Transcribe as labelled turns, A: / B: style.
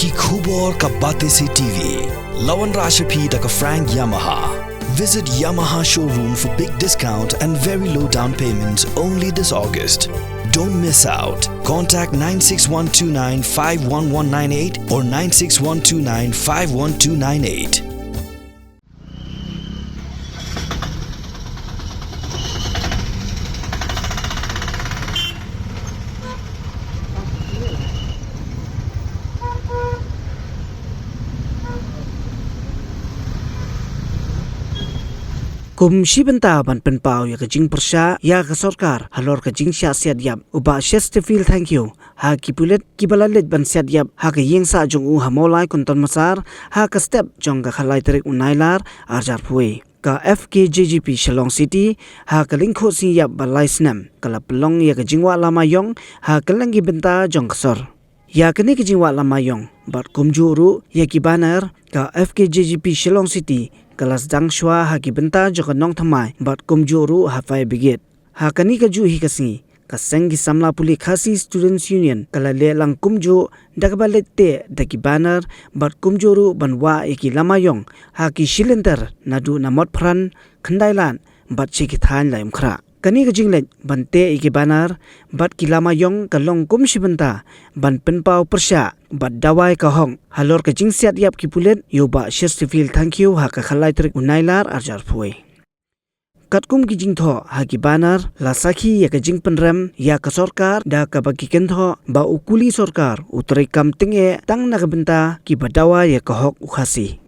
A: ki khubor ka bate se TV. Lawan Rashapi da ka Frank Yamaha. Visit Yamaha showroom for big discount and very low down payments only this August. Don't miss out. Contact 96129 51198 or 96129 51298.
B: Kum Bynta ban penpau ya kajing persya ya ke Sorkar halor kajing sya siat yap uba Chesterfield thank you ha kipulet kibalalet ban siat yap ha ke yeng sa jong u hamolai kunton masar ha ke step jong ka khalai terik unailar arjar pui ka FKJGP Shillong City ha ke lingkho si yap balai snam kala pelong ya kajing wa lama yong ha ke langi Bynta jong kesor ya kini kajing wa lama yong bat kumjuru ya kibanar ka FKJGP Shillong City kelas dang shwa ha ki Bynta jo nong thamai bat kumjuru ha fai bigit ha kani ka ju hi kasi ka sengi samla puli Khasi Students Union kala le lang kumju dagbalette daki banner bat kumjuru banwa eki lamayong ha ki shilenter nadu namot phran khandailan bat chiki than laim khra kani ka jinglet bante eki banner bat ki lamayong kalong kum Bynta ban penpau persya bat dawai ka hong halor ka jingsiat yap ki pulet yoba Chesterfield thank you ha ka khalai trik unailar arjar phui katkum ki jingtho ha ki banar la sakhi ya ka jing penrem ya ka Sorkar da ka bagi kentho ba ukuli Sorkar Trei kam Tyngeh Tang na ka Bynta ki badawa ya ka hok Khasi